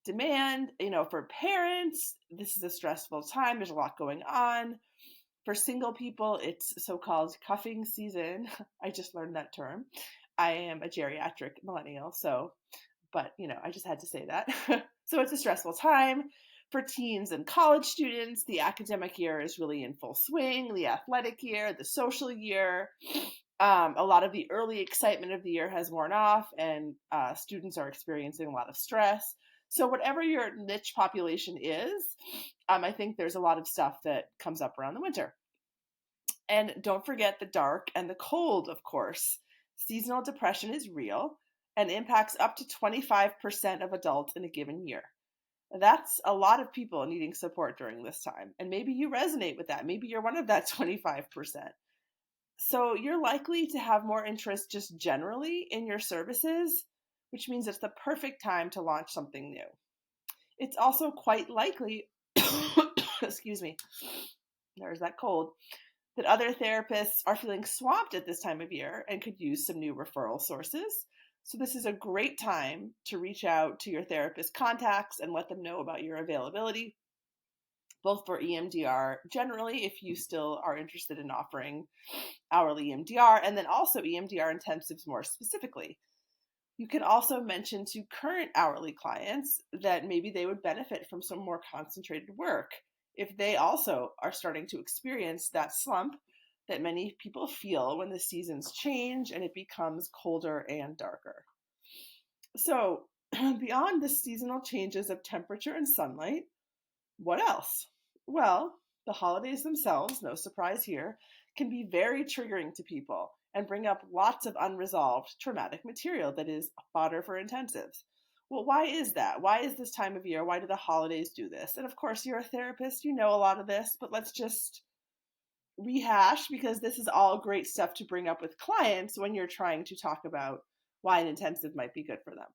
demand. For parents, this is a stressful time. There's a lot going on. For single people, it's so-called cuffing season. I just learned that term. I am a geriatric millennial, but I just had to say that. So it's a stressful time. For teens and college students, the academic year is really in full swing, the athletic year, the social year. A lot of the early excitement of the year has worn off, and students are experiencing a lot of stress. So whatever your niche population is, I think there's a lot of stuff that comes up around the winter. And don't forget the dark and the cold, of course. Seasonal depression is real and impacts up to 25% of adults in a given year. That's a lot of people needing support during this time. And maybe you resonate with that. Maybe you're one of that 25%. So you're likely to have more interest just generally in your services, which means it's the perfect time to launch something new. It's also quite likely, excuse me, there's that cold, that other therapists are feeling swamped at this time of year and could use some new referral sources. So this is a great time to reach out to your therapist contacts and let them know about your availability, both for EMDR generally, if you still are interested in offering hourly EMDR, and then also EMDR intensives more specifically. You can also mention to current hourly clients that maybe they would benefit from some more concentrated work if they also are starting to experience that slump that many people feel when the seasons change and it becomes colder and darker. So, beyond the seasonal changes of temperature and sunlight, what else? Well, the holidays themselves, no surprise here, can be very triggering to people and bring up lots of unresolved traumatic material that is fodder for intensives. Well, why is that? Why is this time of year? Why do the holidays do this? And of course, you're a therapist, you know a lot of this, but let's just rehash, because this is all great stuff to bring up with clients when you're trying to talk about why an intensive might be good for them.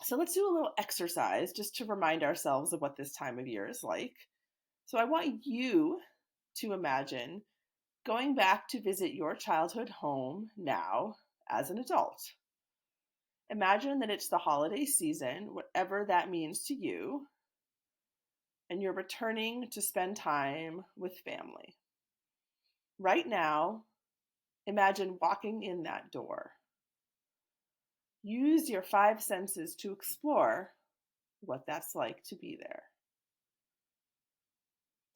So let's do a little exercise just to remind ourselves of what this time of year is like. So I want you to imagine going back to visit your childhood home now as an adult. Imagine that it's the holiday season, whatever that means to you, and you're returning to spend time with family. Right now, imagine walking in that door. Use your 5 senses to explore what that's like to be there.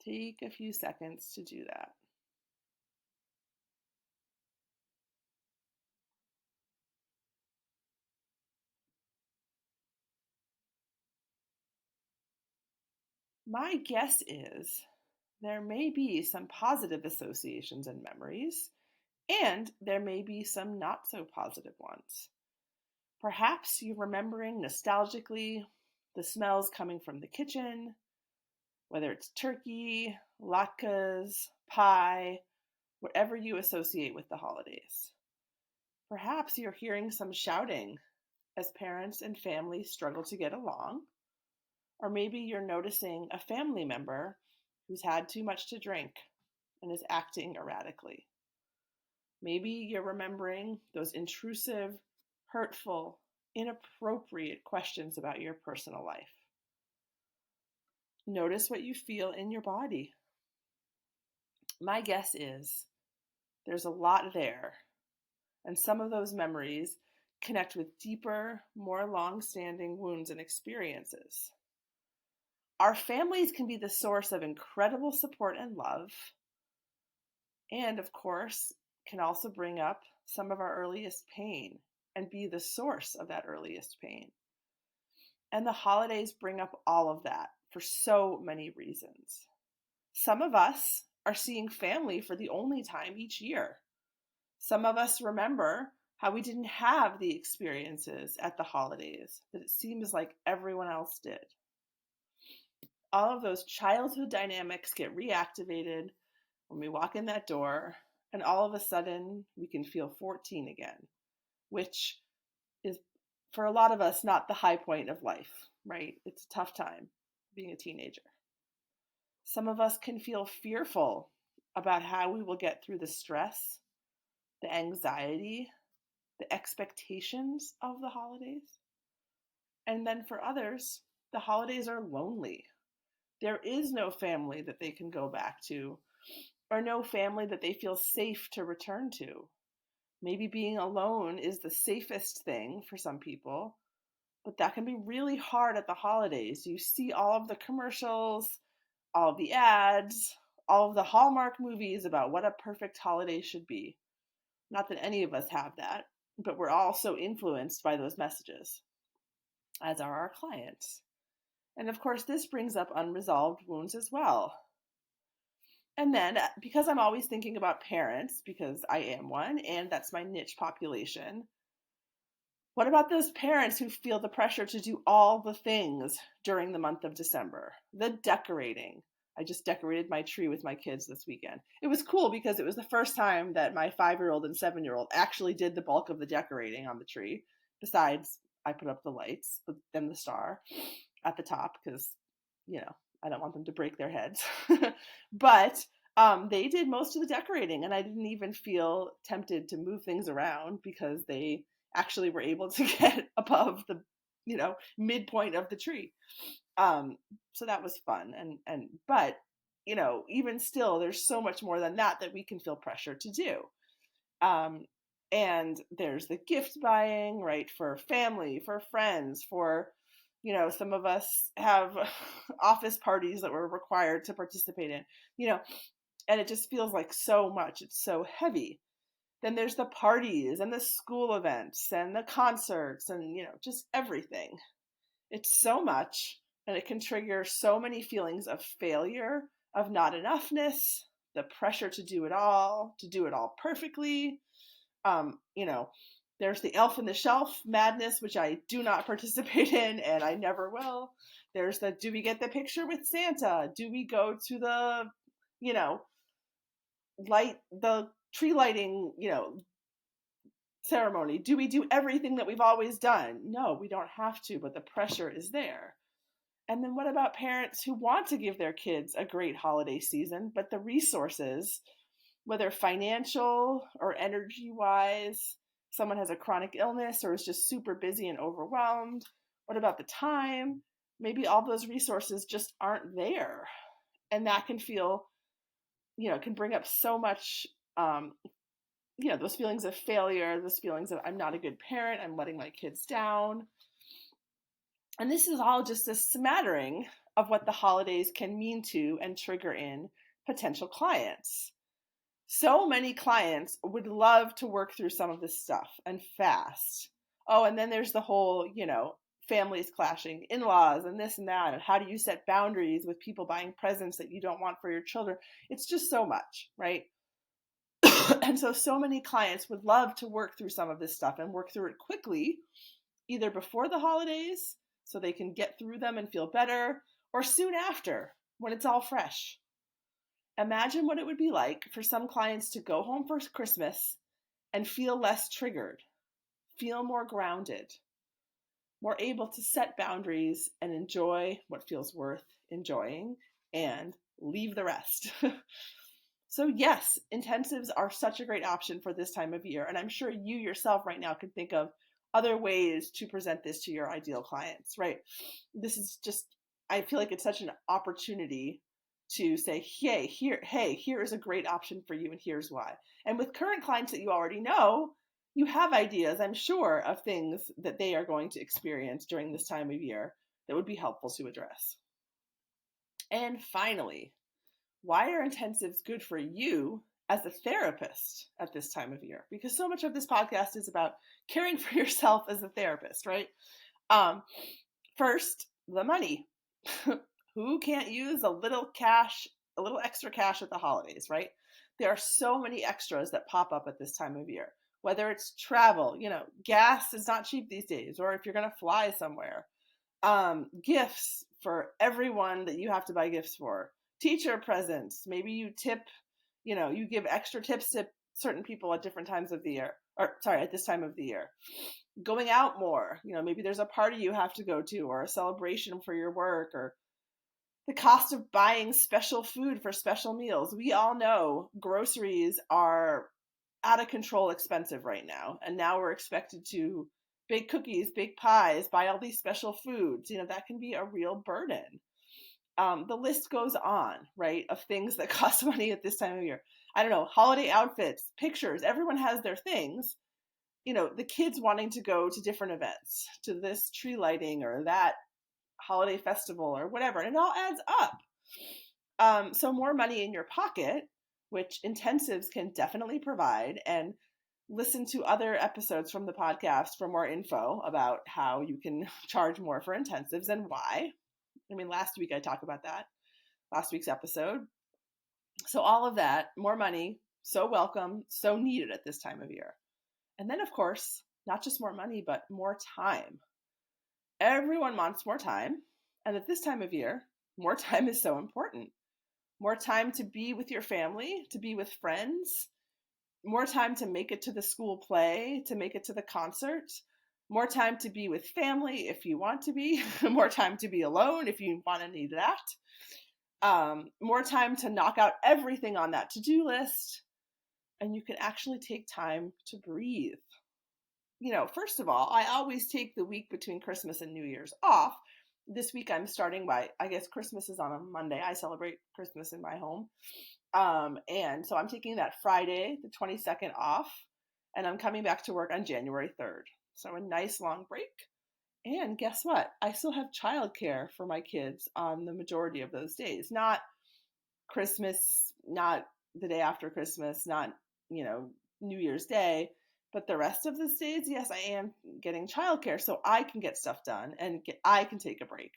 Take a few seconds to do that. My guess is there may be some positive associations and memories, and there may be some not so positive ones. Perhaps you're remembering nostalgically the smells coming from the kitchen, whether it's turkey, latkes, pie, whatever you associate with the holidays. Perhaps you're hearing some shouting as parents and family struggle to get along, or maybe you're noticing a family member who's had too much to drink and is acting erratically. Maybe you're remembering those intrusive, hurtful, inappropriate questions about your personal life. Notice what you feel in your body. My guess is there's a lot there, and some of those memories connect with deeper, more long-standing wounds and experiences. Our families can be the source of incredible support and love, and of course, can also bring up some of our earliest pain and be the source of that earliest pain. And the holidays bring up all of that for so many reasons. Some of us are seeing family for the only time each year. Some of us remember how we didn't have the experiences at the holidays that it seems like everyone else did. All of those childhood dynamics get reactivated when we walk in that door, and all of a sudden we can feel 14 again, which is, for a lot of us, not the high point of life, right? It's a tough time being a teenager. Some of us can feel fearful about how we will get through the stress, the anxiety, the expectations of the holidays. And then for others, the holidays are lonely. There is no family that they can go back to, or no family that they feel safe to return to. Maybe being alone is the safest thing for some people, but that can be really hard at the holidays. You see all of the commercials, all of the ads, all of the Hallmark movies about what a perfect holiday should be. Not that any of us have that, but we're all so influenced by those messages, as are our clients. And of course, this brings up unresolved wounds as well. And then, because I'm always thinking about parents, because I am one, and that's my niche population, what about those parents who feel the pressure to do all the things during the month of December? The decorating. I just decorated my tree with my kids this weekend. It was cool because it was the first time that my 5-year-old and 7-year-old actually did the bulk of the decorating on the tree. Besides, I put up the lights, then the star at the top because, I don't want them to break their heads. But they did most of the decorating, and I didn't even feel tempted to move things around because they actually were able to get above the, midpoint of the tree. So that was fun. But, even still, there's so much more than that we can feel pressure to do. And there's the gift buying, right? For family, for friends, for, some of us have office parties that we're required to participate in, and it just feels like so much. It's so heavy. Then there's the parties and the school events and the concerts and, just everything. It's so much, and it can trigger so many feelings of failure, of not enoughness, the pressure to do it all perfectly. There's the elf in the shelf madness, which I do not participate in, and I never will. There's the, do we get the picture with Santa? Do we go to the, the tree lighting, ceremony? Do we do everything that we've always done? No, we don't have to, but the pressure is there. And then what about parents who want to give their kids a great holiday season, but the resources, whether financial or energy wise, someone has a chronic illness or is just super busy and overwhelmed? What about the time? Maybe all those resources just aren't there. And that can feel, can bring up so much, those feelings of failure, those feelings of I'm not a good parent, I'm letting my kids down. And this is all just a smattering of what the holidays can mean to and trigger in potential clients. So many clients would love to work through some of this stuff and fast. Oh, and then there's the whole, families clashing, in-laws and this and that. And how do you set boundaries with people buying presents that you don't want for your children? It's just so much, right? And so many clients would love to work through some of this stuff and work through it quickly, either before the holidays so they can get through them and feel better, or soon after when it's all fresh. Imagine what it would be like for some clients to go home for Christmas and feel less triggered, feel more grounded, more able to set boundaries and enjoy what feels worth enjoying and leave the rest. So yes, intensives are such a great option for this time of year. And I'm sure you yourself right now can think of other ways to present this to your ideal clients, right? This is just, I feel like it's such an opportunity to say, hey, here is a great option for you and here's why. And with current clients that you already know, you have ideas, I'm sure, of things that they are going to experience during this time of year that would be helpful to address. And finally, why are intensives good for you as a therapist at this time of year? Because so much of this podcast is about caring for yourself as a therapist, right? First, the money. Who can't use a little extra cash at the holidays, right? There are so many extras that pop up at this time of year, whether it's travel, gas is not cheap these days, or if you're going to fly somewhere, gifts for everyone that you have to buy gifts for, teacher presents, maybe you tip, you give extra tips to certain people at different times of the year, at this time of the year. Going out more, maybe there's a party you have to go to or a celebration for your work, or the cost of buying special food for special meals. We all know groceries are out of control expensive right now. And now we're expected to bake cookies, bake pies, buy all these special foods. That can be a real burden. The list goes on, right, of things that cost money at this time of year. I don't know, holiday outfits, pictures, everyone has their things. The kids wanting to go to different events, to this tree lighting or that holiday festival or whatever, and it all adds up. So more money in your pocket, which intensives can definitely provide, and listen to other episodes from the podcast for more info about how you can charge more for intensives and why. Last week I talked about that, last week's episode. So all of that, more money, so welcome, so needed at this time of year. And then, of course, not just more money, but more time. Everyone wants more time. And at this time of year, more time is so important. More time to be with your family, to be with friends, more time to make it to the school play, to make it to the concert, more time to be with family if you want to be, more time to be alone if you want to need that, more time to knock out everything on that to-do list, and you can actually take time to breathe. First of all, I always take the week between Christmas and New Year's off. This week I'm starting I guess Christmas is on a Monday. I celebrate Christmas in my home. And so I'm taking that Friday, the 22nd off, and I'm coming back to work on January 3rd. So a nice long break. And guess what? I still have childcare for my kids on the majority of those days. Not Christmas, not the day after Christmas, not, New Year's Day, but the rest of those days, yes, I am getting childcare so I can get stuff done and I can take a break.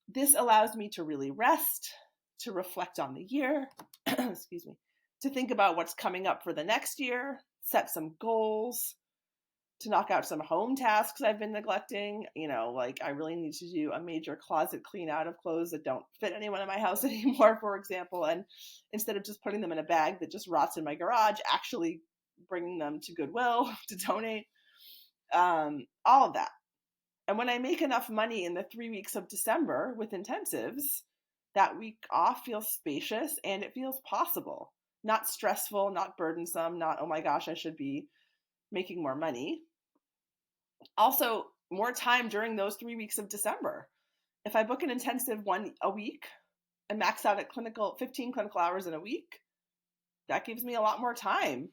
This allows me to really rest, to reflect on the year, excuse me, to think about what's coming up for the next year, set some goals, to knock out some home tasks I've been neglecting. I really need to do a major closet clean out of clothes that don't fit anyone in my house anymore, for example. And instead of just putting them in a bag that just rots in my garage, actually bringing them to Goodwill to donate, all of that. And when I make enough money in the 3 weeks of December with intensives, that week off feels spacious and it feels possible, not stressful, not burdensome, not, oh my gosh, I should be making more money. Also, more time during those 3 weeks of December. If I book an intensive one a week and max out at 15 clinical hours in a week, that gives me a lot more time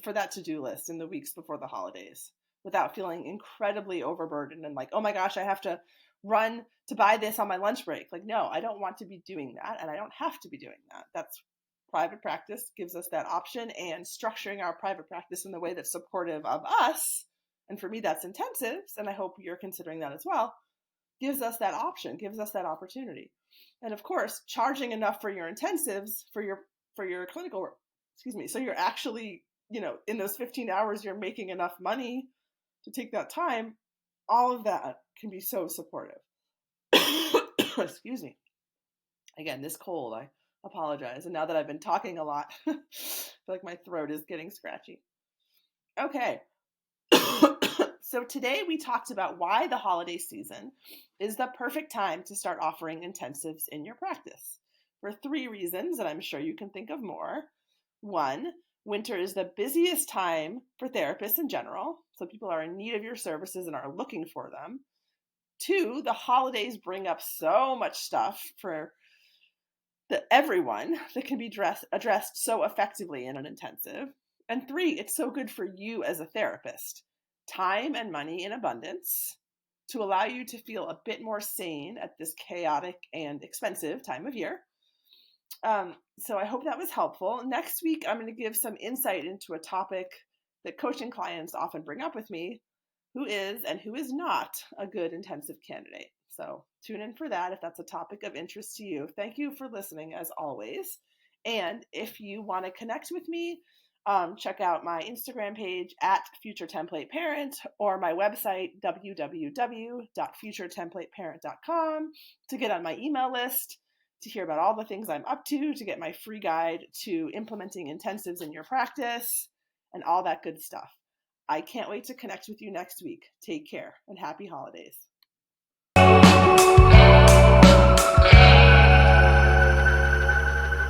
for that to-do list in the weeks before the holidays without feeling incredibly overburdened and like, oh my gosh, I have to run to buy this on my lunch break. No, I don't want to be doing that, and I don't have to be doing that. That's private practice gives us that option, and structuring our private practice in the way that's supportive of us, and for me that's intensives, and I hope you're considering that as well, gives us that option, gives us that opportunity. And of course, charging enough for your intensives, for your clinical work, so you're actually, in those 15 hours you're making enough money to take that time, all of that can be so supportive. Excuse me. Again, this cold, I apologize. And now that I've been talking a lot, I feel like my throat is getting scratchy. Okay. So today we talked about why the holiday season is the perfect time to start offering intensives in your practice for 3 reasons, and I'm sure you can think of more. 1, winter is the busiest time for therapists in general, so people are in need of your services and are looking for them. 2, the holidays bring up so much stuff for everyone that can be addressed so effectively in an intensive. And 3, it's so good for you as a therapist. Time and money in abundance to allow you to feel a bit more sane at this chaotic and expensive time of year. So I hope that was helpful. Next week, I'm going to give some insight into a topic that coaching clients often bring up with me: who is and who is not a good intensive candidate. So tune in for that if that's a topic of interest to you. Thank you for listening as always. And if you want to connect with me, check out my Instagram page at futuretemplateparent or my website, www.futuretemplateparent.com, to get on my email list, to hear about all the things I'm up to get my free guide to implementing intensives in your practice, and all that good stuff. I can't wait to connect with you next week. Take care and happy holidays.